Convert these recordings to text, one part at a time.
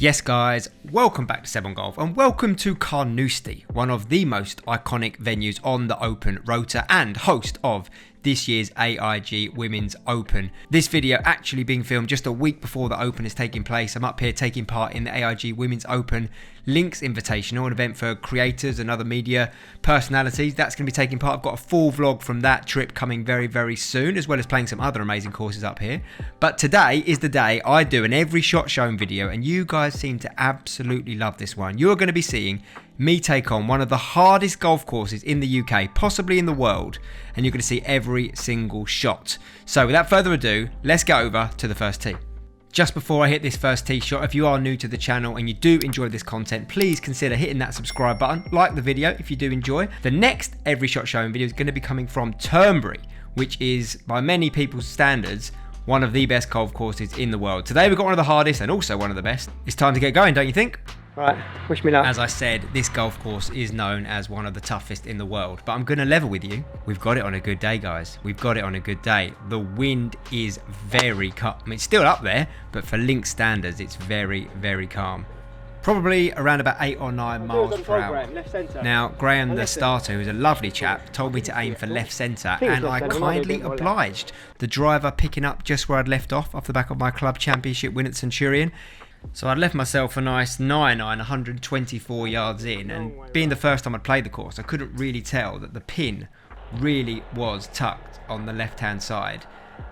Yes guys, welcome back to Seb Golf and welcome to Carnoustie, one of the most iconic venues on the Open Rota and host of this year's AIG Women's Open. This video actually being filmed just a week before the Open is taking place. I'm up here taking part in the AIG Women's Open Links Invitational, an event for creators and other media personalities. That's going to be taking part. I've got a full vlog from that trip coming very, very soon, as well as playing some other amazing courses up here. But today is the day I do an every shot shown video, and you guys seem to absolutely love this one. You're going to be seeing me take on one of the hardest golf courses in the UK, possibly in the world, and you're going to see every single shot. So without further ado, let's get over to the first tee. Just before I hit this first tee shot, if you are new to the channel and you do enjoy this content, please consider hitting that subscribe button, like the video if you do enjoy. The next every shot showing video is going to be coming from Turnberry, which is, by many people's standards, one of the best golf courses in the world. Today we've got one of the hardest and also one of the best. It's time to get going, don't you think? Right, wish me luck. As I said, this golf course is known as one of the toughest in the world, but I'm going to level with you. We've got it on a good day, guys. We've got it on a good day. The wind is very calm. I mean, it's still up there, but for link standards, it's very, very calm. Probably around about 8 or 9 miles per hour. Now, Graham, the starter, who's a lovely chap, told me to aim for left centre, and I kindly obliged. The driver picking up just where I'd left off the back of my club championship win at Centurion. So I'd left myself a nice 9-iron 124 yards in, and being the first time I'd played the course, I couldn't really tell that the pin really was tucked on the left-hand side.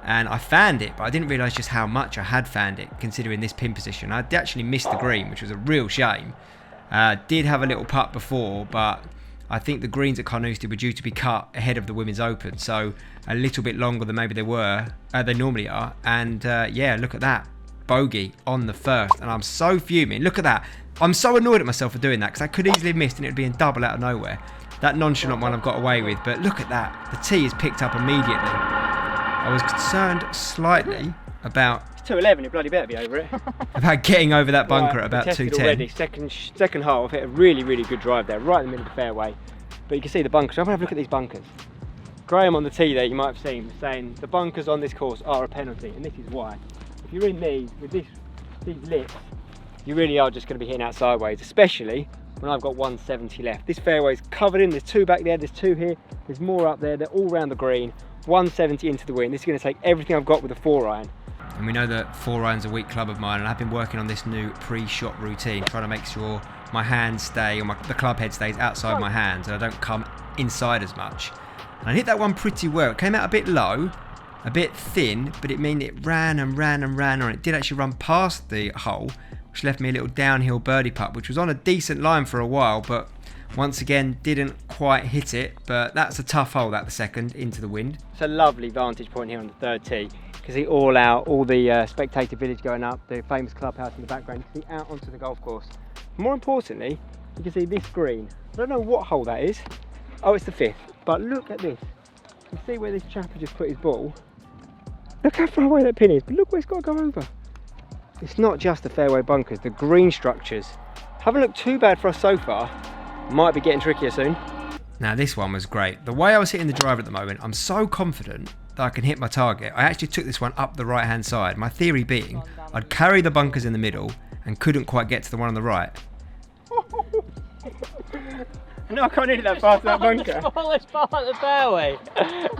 And I fanned it, but I didn't realise just how much I had fanned it, considering this pin position. I'd actually missed the green, which was a real shame. Did have a little putt before, but I think the greens at Carnoustie were due to be cut ahead of the Women's Open, so a little bit longer than maybe they normally are. And yeah, look at that. Bogey on the first, and I'm so fuming. Look at that. I'm so annoyed at myself for doing that, because I could easily have missed and it would be in double out of nowhere. That nonchalant one I've got away with, but look at that. The tee is picked up immediately. I was concerned slightly about... It's 211, it bloody better be over it. about getting over that bunker at about 210. Already. Second hole, I've hit a really, really good drive there, right in the middle of the fairway. But you can see the bunkers. I'm going to have a look at these bunkers. Graham on the tee there, you might have seen, saying the bunkers on this course are a penalty, and this is why. If you're in these, with these lips, you really are just going to be hitting out sideways, especially when I've got 170 left. This fairway's covered in, there's 2 back there, there's 2 here, there's more up there, they're all around the green, 170 into the wind. This is going to take everything I've got with a 4-iron. And we know that 4-iron's a weak club of mine, and I've been working on this new pre-shot routine, trying to make sure my hands stay, or the club head stays outside my hands, and I don't come inside as much. And I hit that one pretty well. It came out a bit low, a bit thin, but it meant it ran and ran and ran on. It did actually run past the hole, which left me a little downhill birdie putt, which was on a decent line for a while, but once again didn't quite hit it. But that's a tough hole, that the second, into the wind. It's a lovely vantage point here on the third tee. You can see all out, all the spectator village going up, the famous clubhouse in the background. You can see out onto the golf course. More importantly, you can see this green. I don't know what hole that is. Oh, it's the 5th, but look at this. You can see where this chap has just put his ball. Look how far away that pin is, but look where it's got to go over. It's not just the fairway bunkers, the green structures haven't looked too bad for us so far. Might be getting trickier soon. Now this one was great. The way I was hitting the driver at the moment, I'm so confident that I can hit my target. I actually took this one up the right hand side. My theory being, I'd carry the bunkers in the middle and couldn't quite get to the one on the right. No, I can't hit that past that bunker. Smallest part of the fairway.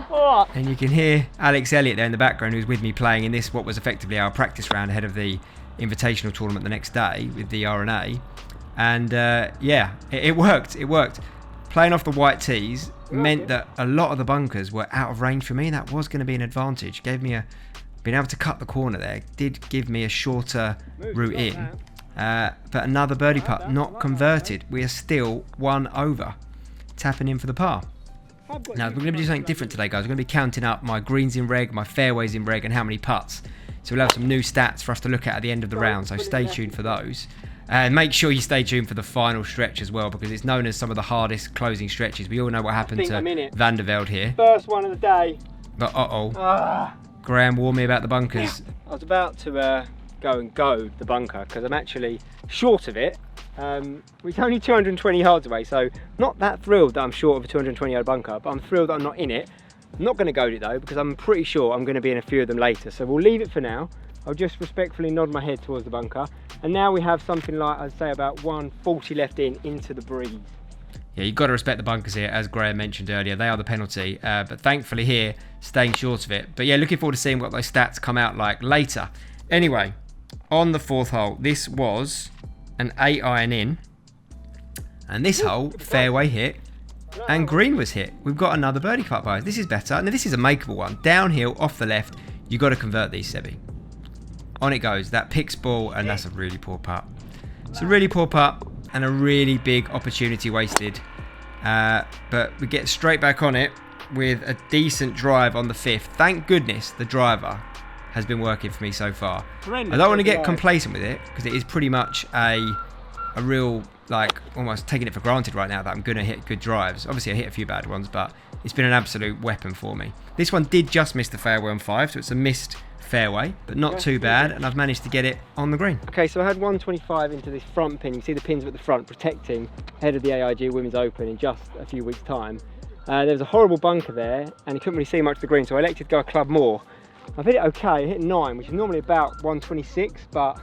What? And you can hear Alex Elliott there in the background, who's with me playing in this, what was effectively our practice round ahead of the invitational tournament the next day with the R&A. And yeah, it worked. It worked. Playing off the white tees meant that a lot of the bunkers were out of range for me. That was going to be an advantage. Gave me being able to cut the corner there did give me a shorter route in. But another birdie putt, not converted. We are still 1 over, tapping in for the par. Now we're going to do something different today, guys. We're going to be counting up my greens in reg, my fairways in reg, and how many putts. So we'll have some new stats for us to look at the end of the round, so stay tuned for those. And make sure you stay tuned for the final stretch as well, because it's known as some of the hardest closing stretches. We all know what happened to Van der Velde here. First one of the day. But Graham warned me about the bunkers. I was about to go and goad the bunker, because I'm actually short of it. It's only 220 yards away, so not that thrilled that I'm short of a 220 yard bunker, but I'm thrilled that I'm not in it. I'm not going to goad it though, because I'm pretty sure I'm going to be in a few of them later, so we'll leave it for now. I'll just respectfully nod my head towards the bunker. And now we have something like, I'd say about 140 left into the breeze. Yeah, you've got to respect the bunkers here, as Graham mentioned earlier. They are the penalty, but thankfully here, staying short of it. But yeah, looking forward to seeing what those stats come out like later. Anyway, on the 4th hole, this was an 8-iron in. And this hole, fairway hit, and green was hit. We've got another birdie putt, guys. This is better. Now, this is a makeable one. Downhill, off the left. You've got to convert these, Sebi. On it goes. That picks ball, and that's a really poor putt. It's a really poor putt, and a really big opportunity wasted. But we get straight back on it with a decent drive on the 5th. Thank goodness the driver has been working for me so far. I don't want to get complacent with it, because it is pretty much a real, like, almost taking it for granted right now that I'm going to hit good drives. Obviously I hit a few bad ones, but it's been an absolute weapon for me. This one did just miss the fairway on 5, so it's a missed fairway, but not too bad, and I've managed to get it on the green. Okay, so I had 125 into this front pin. You can see the pins at the front protecting ahead of the AIG Women's Open in just a few weeks' time. There was a horrible bunker there, and you couldn't really see much of the green, so I elected to go a club more. I've hit it okay. I hit 9, which is normally about 126, but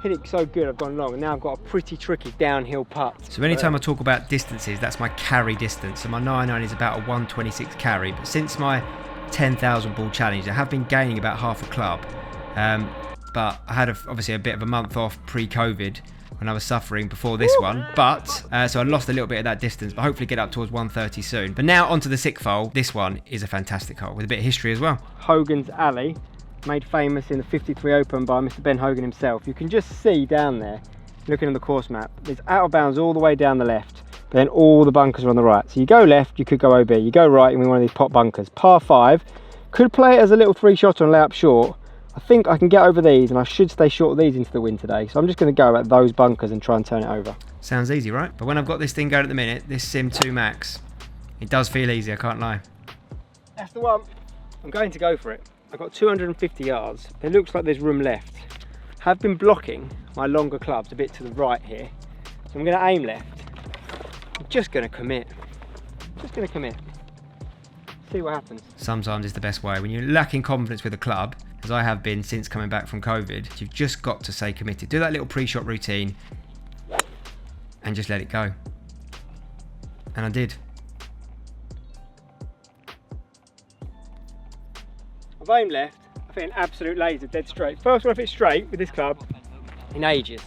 hit it so good I've gone long, and now I've got a pretty tricky downhill putt. So anytime I talk about distances, that's my carry distance. So my 9-iron is about a 126 carry, but since my 10,000 ball challenge, I have been gaining about half a club. But I had obviously a bit of a month off pre-COVID when I was suffering before this one, but so I lost a little bit of that distance, but hopefully get up towards 130 soon. But now onto the 6th hole. This one is a fantastic hole with a bit of history as well. Hogan's Alley, made famous in the 53 Open by Mr. Ben Hogan himself. You can just see down there, looking at the course map, it's out of bounds all the way down the left, but then all the bunkers are on the right. So you go left, you could go OB. You go right, and we one of these pot bunkers. Par 5, could play it as a little 3-shotter and lay up short. I think I can get over these, and I should stay short of these into the wind today. So I'm just going to go at those bunkers and try and turn it over. Sounds easy, right? But when I've got this thing going at the minute, this Sim 2 Max, it does feel easy, I can't lie. That's the one. I'm going to go for it. I've got 250 yards. It looks like there's room left. Have been blocking my longer clubs a bit to the right here. So I'm going to aim left. I'm just going to commit. Just going to commit. See what happens. Sometimes it's the best way. When you're lacking confidence with a club, as I have been since coming back from COVID, you've just got to stay committed. Do that little pre-shot routine and just let it go. And I did. I've aimed left. I think an absolute laser, dead straight. First one I've hit straight with this club in ages.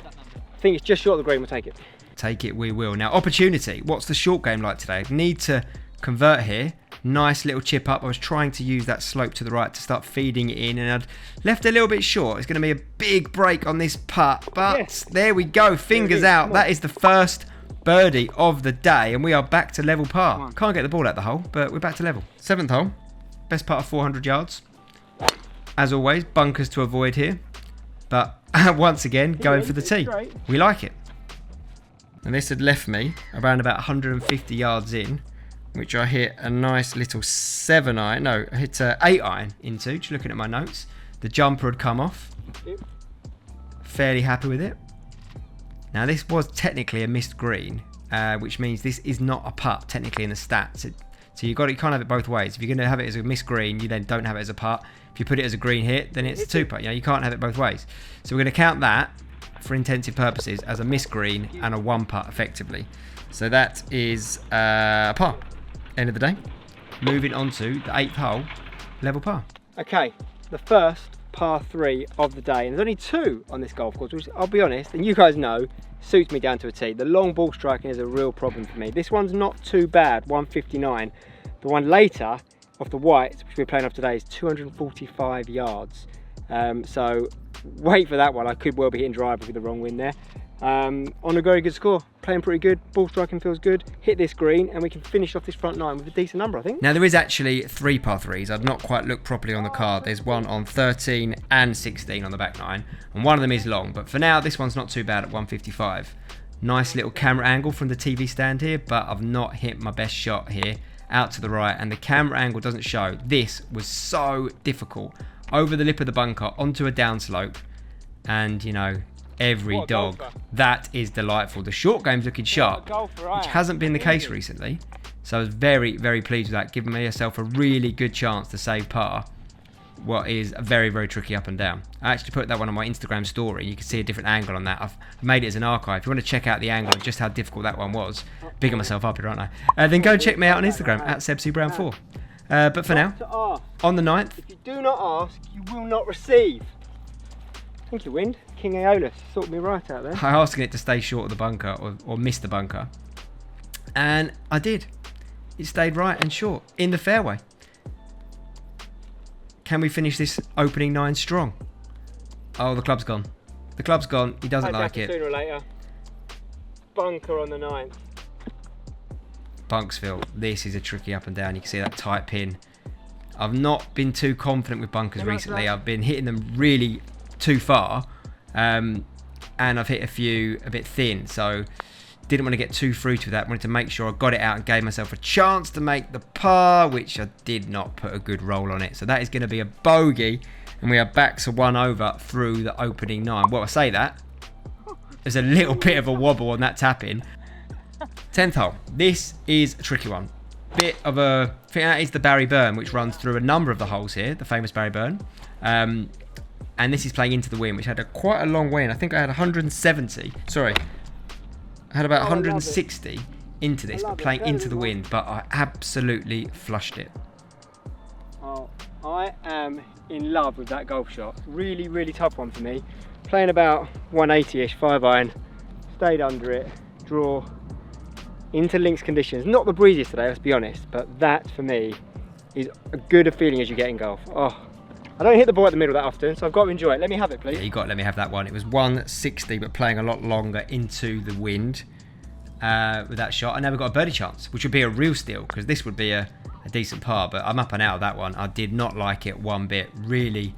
I think it's just short of the green, we'll take it. Take it, we will. Now, opportunity. What's the short game like today? I need to convert here. Nice little chip up. I was trying to use that slope to the right to start feeding it in, and I'd left a little bit short. It's going to be a big break on this putt, but yes, there we go. Fingers out. That is the first birdie of the day, and we are back to level par. Can't get the ball out the hole, but we're back to level. 7th hole. Best part of 400 yards. As always, bunkers to avoid here. But once again, going for the tee. We like it. And this had left me around about 150 yards in, which I hit a nice little 7-iron. No, I hit an 8-iron into, just looking at my notes. The jumper had come off. Fairly happy with it. Now, this was technically a missed green, which means this is not a putt, technically, in the stats. So you can't have it both ways. If you're going to have it as a missed green, you then don't have it as a putt. If you put it as a green hit, then it's a 2-putt. You can't have it both ways. So we're going to count that, for intensive purposes, as a missed green and a 1-putt, effectively. So that is a par. End of the day. Moving on to the 8th hole, level par. Okay, the first par 3 of the day, and there's only 2 on this golf course, which I'll be honest, and you guys know, suits me down to a T. The long ball striking is a real problem for me. This one's not too bad, 159. The one later, off the whites, which we're playing off today, is 245 yards. So wait for that one. I could well be hitting driver with the wrong wind there. On a very good score, playing pretty good, ball striking feels good. Hit this green and we can finish off this front 9 with a decent number, I think. Now there is actually 3 par 3s. I'd not quite looked properly on the card. There's one on 13 and 16 on the back 9, and one of them is long, but for now this one's not too bad at 155. Nice little camera angle from the TV stand here, but I've not hit my best shot here out to the right, and the camera angle doesn't show. This was so difficult. Over the lip of the bunker, onto a downslope, and you know, every dog. That is delightful. The short game's looking sharp, which hasn't been the case recently. So I was very, very pleased with that, giving myself a really good chance to save par. what is a very, very tricky up and down. I actually put that one on my Instagram story. You can see a different angle on that. I've made it as an archive. If you want to check out the angle and just how difficult that one was, bigging myself up here, aren't I? Then go and check me out on Instagram at SebCBrown4. But for now, on the 9th. If you do not ask, you will not receive. Thank you, Wind. King Aeolus sorted me right out there. I asked it to stay short of the bunker or miss the bunker. And I did. It stayed right and short in the fairway. Can we finish this opening 9 strong? Oh, the club's gone. The club's gone. He doesn't like it. Sooner or later. Bunker on the 9th. Bunksville. This is a tricky up and down. You can see that tight pin. I've not been too confident with bunkers recently. I've been hitting them really too far. And I've hit a few a bit thin. So didn't want to get too fruity with that. Wanted to make sure I got it out and gave myself a chance to make the par, which I did not put a good roll on it. So that is going to be a bogey, and we are back to 1 over through the opening 9. Well, I say that. There's a little bit of a wobble on that tap in. 10th hole. This is a tricky one. Bit of a... I think that is the Barry Burn, which runs through a number of the holes here, the famous Barry Burn. And this is playing into the wind, which had quite a long wind. I think I had 170. Sorry. I had about 160 into this, but playing into the wind, but I absolutely flushed it. Oh, I am in love with that golf shot. Really, really tough one for me. Playing about 180-ish, 5-iron, stayed under it, draw, into links conditions. Not the breeziest today, let's be honest, but that for me is as good a feeling as you get in golf. Oh, I don't hit the ball at the middle that often, so I've got to enjoy it. Let me have it, please. Yeah, you got to let me have that one. It was 160, but playing a lot longer into the wind with that shot. I never got a birdie chance, which would be a real steal, because this would be a decent par, but I'm up and out of that one. I did not like it one bit. Really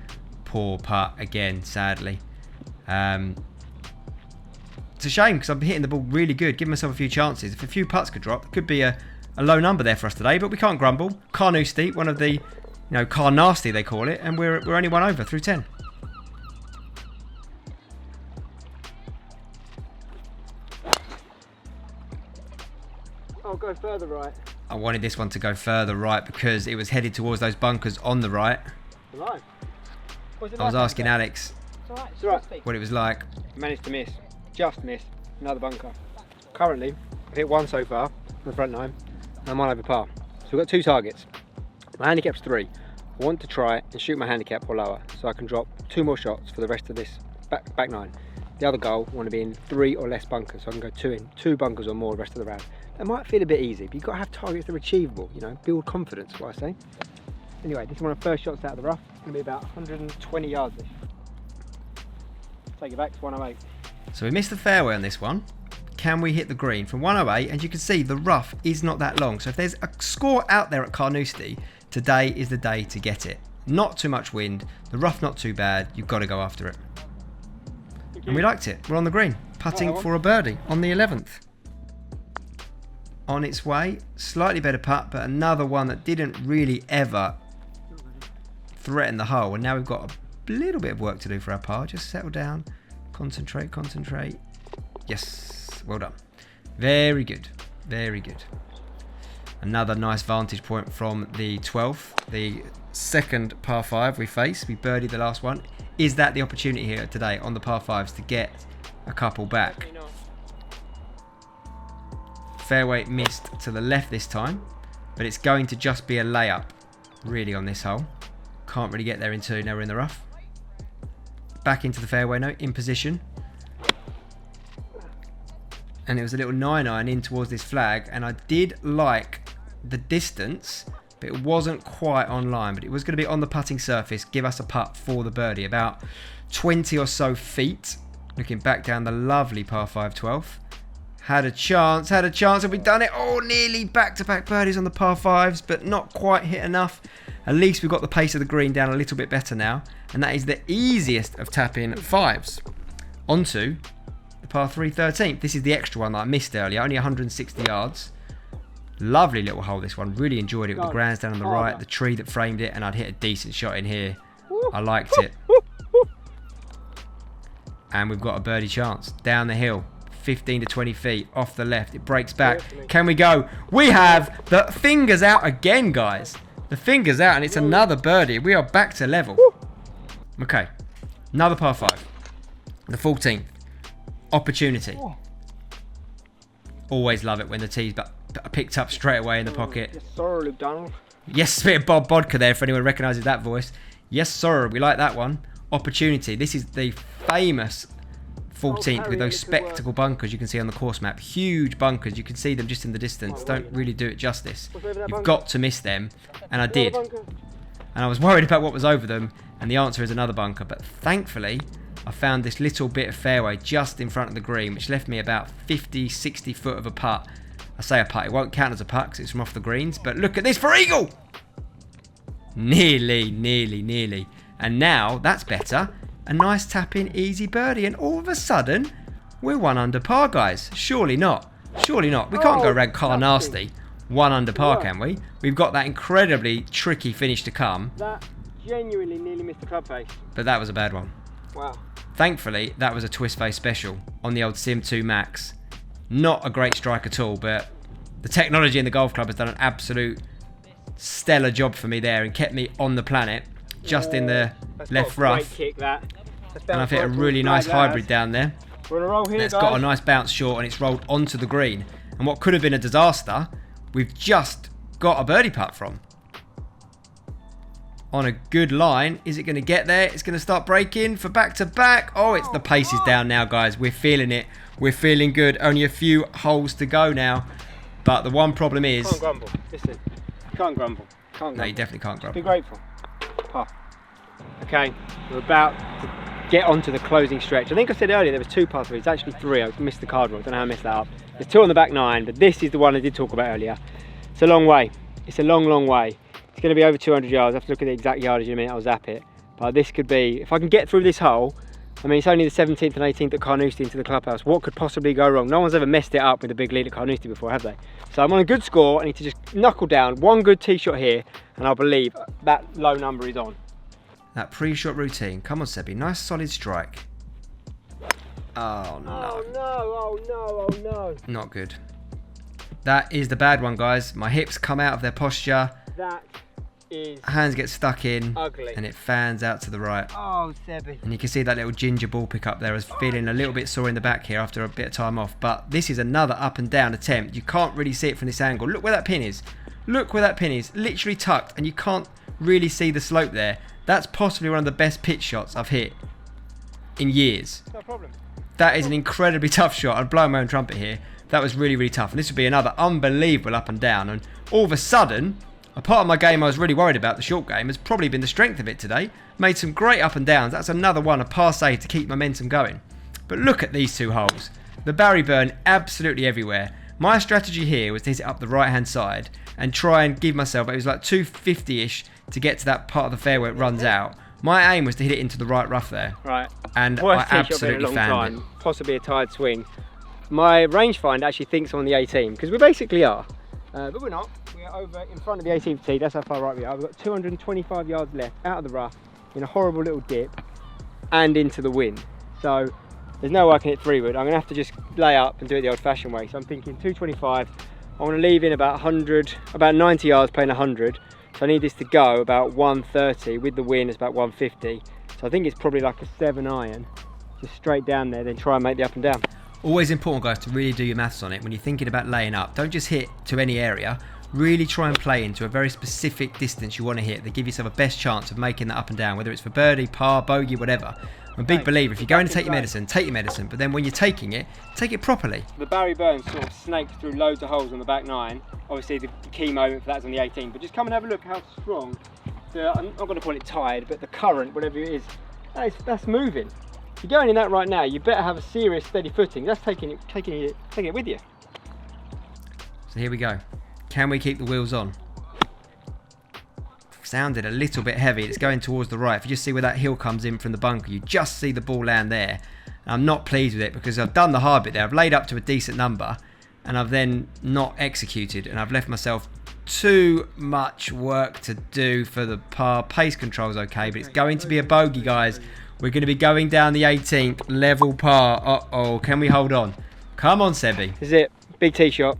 poor putt again, sadly. It's a shame, because I'm hitting the ball really good, giving myself a few chances. If a few putts could drop, it could be a low number there for us today, but we can't grumble. Carnoustie, one of the... Carnoustie they call it, and we're only 1 over through 10. I'll go further right. I wanted this one to go further right because it was headed towards those bunkers on the right. Right. I was asking Alex It's all right. what it was like. Managed to miss. Just missed. Another bunker. Currently, I've hit 1 so far on the front 9, and I'm 1 over par. So we've got 2 targets. My handicap's 3. I want to try and shoot my handicap or lower, so I can drop 2 more shots for the rest of this back 9. The other goal, I want to be in 3 or less bunkers, so I can go 2 bunkers or more the rest of the round. That might feel a bit easy, but you've got to have targets that are achievable, build confidence, what I say. Anyway, this is one of the first shots out of the rough. It's going to be about 120 yards. Take it back to 108. So we missed the fairway on this one. Can we hit the green from 108? And you can see the rough is not that long. So if there's a score out there at Carnoustie, today is the day to get it. Not too much wind, the rough not too bad, you've got to go after it. And we liked it. We're on the green, putting for a birdie on the 11th. On its way, slightly better putt, but another one that didn't really ever threaten the hole. And now we've got a little bit of work to do for our par. Just settle down, concentrate. Yes, well done. Very good, very good. Another nice vantage point from the 12th, the second par 5 we face. We birdied the last one. Is that the opportunity here today on the par 5s to get a couple back? Fairway missed to the left this time, but it's going to just be a layup really on this hole. Can't really get there in 2, now we're in the rough. Back into the fairway now, in position. And it was a little 9-iron in towards this flag, and I did like the distance, but it wasn't quite on line, but it was going to be on the putting surface, give us a putt for the birdie, about 20 or so feet. Looking back down the lovely par 5 12th. Had a chance, have we done it? Oh, nearly back-to-back birdies on the par 5s, but not quite hit enough. At least we've got the pace of the green down a little bit better now, and that is the easiest of tap-in 5s. Onto the par 3 13th. This is the extra one that I missed earlier, only 160 yards. Lovely little hole, this one. Really enjoyed it with the grounds down on the right, the tree that framed it, and I'd hit a decent shot in here. I liked it. And we've got a birdie chance down the hill. 15 to 20 feet off the left. It breaks back. Can we go? We have the fingers out again, guys. The finger's out and it's another birdie. We are back to level. Woo. Okay. Another par 5. The 14th. Opportunity. Oh. Always love it when the tee's picked up straight away in the pocket. Yes, sir, Luke Donald. Yes, bit of Bob Bodka there for anyone who recognises that voice. Yes, sir. We like that one. Opportunity. This is the famous 14th with those spectacle bunkers you can see on the course map. Huge bunkers. You can see them just in the distance. Don't really do it justice. You've got to miss them. And I did. And I was worried about what was over them. And the answer is another bunker. But thankfully, I found this little bit of fairway just in front of the green, which left me about 50, 60 foot of a putt. I say a putt. It won't count as a putt because it's from off the greens. But look at this for eagle. Nearly, nearly, nearly. And now, that's better. A nice tap-in, easy birdie. And all of a sudden, we're 1 under par, guys. Surely not. Surely not. We can't go around Carnoustie 1 under par, can we? We've got that incredibly tricky finish to come. That genuinely nearly missed the club face. But that was a bad one. Wow. Thankfully, that was a twist face special on the old Sim 2 Max. Not a great strike at all, but the technology in the golf club has done an absolute stellar job for me there and kept me on the planet, just in the left rough. Kick, that. And I've hit a really nice hybrid down there. We're on a roll here, It's got a nice bounce short and it's rolled onto the green. And what could have been a disaster, we've just got a birdie putt from. On a good line. Is it going to get there? It's going to start breaking for back to back. Oh, it's the pace is down now, guys. We're feeling it. We're feeling good. Only a few holes to go now. But the one problem is... Can't grumble. Listen. Can't grumble. Can't grumble. No, you definitely can't grumble. Be grateful. Puff. Okay, we're about to get onto the closing stretch. I think I said earlier there was 2 par 3s. It's actually 3. I missed the card roll. Don't know how I messed that up. There's 2 on the back 9, but this is the one I did talk about earlier. It's a long way. It's a long, long way. It's going to be over 200 yards. I have to look at the exact yardage in a minute. I'll zap it. But this could be, if I can get through this hole, I mean, it's only the 17th and 18th at Carnoustie into the clubhouse. What could possibly go wrong? No one's ever messed it up with a big lead at Carnoustie before, have they? So I'm on a good score. I need to just knuckle down. One good tee shot here, and I believe that low number is on. That pre-shot routine. Come on, Sebi. Nice solid strike. Oh, no. Oh, no. Oh, no. Oh, no. Not good. That is the bad one, guys. My hips come out of their posture. That is hands get stuck in. ugly. And it fans out to the right. Oh, Sebi. And you can see that little ginger ball pick up there. I was feeling a little bit sore in the back here after a bit of time off. But this is another up and down attempt. You can't really see it from this angle. Look where that pin is. Look where that pin is. Literally tucked. And you can't really see the slope there. That's possibly one of the best pitch shots I've hit in years. No problem. That is an incredibly tough shot. I'd blow my own trumpet here. That was really, really tough. And this would be another unbelievable up and down. And all of a sudden, a part of my game I was really worried about, the short game, has probably been the strength of it today. Made some great up and downs. That's another one, a passe to keep momentum going. But look at these 2 holes. The Barry burn absolutely everywhere. My strategy here was to hit it up the right-hand side and try and give myself, it was like 250-ish to get to that part of the fairway it runs out. My aim was to hit it into the right rough there. Right. And worst I tee shot in a absolutely long fanned time. it. Possibly a tired swing. My rangefinder actually thinks I'm on the 18, because we basically are. But we're not. We're over in front of the 18th tee. That's how far right we are. We've got 225 yards left out of the rough in a horrible little dip and into the wind. So there's no way I can hit 3-wood. I'm going to have to just lay up and do it the old-fashioned way. So I'm thinking 225. I want to leave in about 90 yards playing 100. So I need this to go about 130. With the wind, it's about 150. So I think it's probably like a 7-iron. Just straight down there, then try and make the up and down. Always important, guys, to really do your maths on it when you're thinking about laying up. Don't just hit to any area. Really try and play into a very specific distance you want to hit that give yourself a best chance of making that up and down, whether it's for birdie, par, bogey, whatever. I'm a big believer, if you're going to take your medicine, take your medicine, but then when you're taking it, take it properly. The Barry Burns sort of snaked through loads of holes on the back 9. Obviously the key moment for that's on the 18, but just come and have a look how strong, I'm not going to call it tide, but the current, whatever it is, that's moving. If you're going in that right now, you better have a serious steady footing. That's taking it with you. So here we go. Can we keep the wheels on? Sounded a little bit heavy. It's going towards the right. If you just see where that hill comes in from the bunker, you just see the ball land there. And I'm not pleased with it because I've done the hard bit there. I've laid up to a decent number and I've then not executed, and I've left myself too much work to do for the par. Pace control's okay, but it's going to be a bogey, guys. We're going to be going down the 18th, level par. Uh-oh, can we hold on? Come on, Sebi. This is it, big tee shot.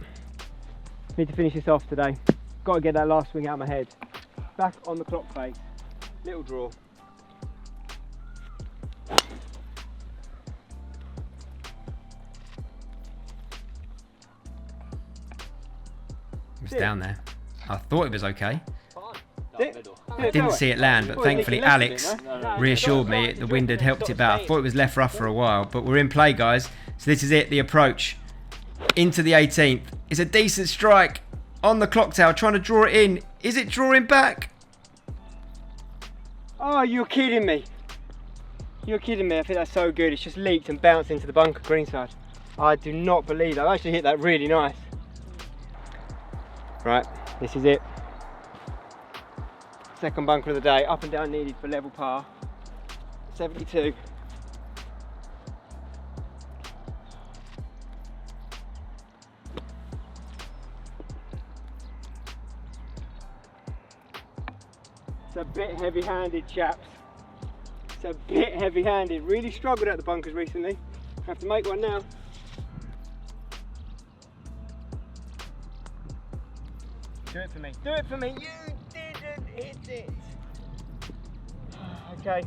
Need to finish this off today. Got to get that last swing out of my head. back on the clock face, little draw. It was down there. I thought it was okay. Did Didn't see it land, but thankfully Alex reassured me the wind had helped it back. I thought it was left rough for a while, but we're in play, guys. So this is it, the approach into the 18th. It's a decent strike on the clock tower, trying to draw it in. Is it drawing back? Oh, you're kidding me. You're kidding me. I think that's so good. It's just leaked and bounced into the bunker greenside. I do not believe that. I actually hit that really nice. Right, this is it. Second bunker of the day, up and down needed for level par. 72. It's a bit heavy-handed, chaps. It's a bit heavy-handed. Really struggled at the bunkers recently. Have to make one now. Do it for me. Do it for me. You didn't hit it. Okay.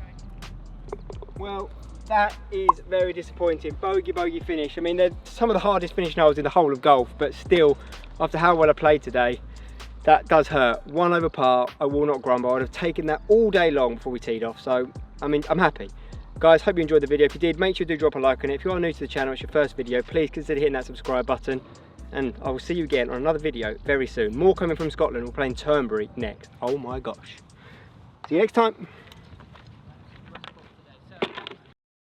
Well, that is very disappointing. Bogey finish. I mean, they're some of the hardest finishing holes in the whole of golf, but still, after how well I played today, that does hurt. 1 over par. I will not grumble. I'd have taken that all day long before we teed off. So, I mean, I'm happy. Guys, hope you enjoyed the video. If you did, make sure you do drop a like on it. If you are new to the channel, it's your first video, please consider hitting that subscribe button. And I will see you again on another video very soon. More coming from Scotland. We're playing Turnberry next. Oh my gosh. See you next time.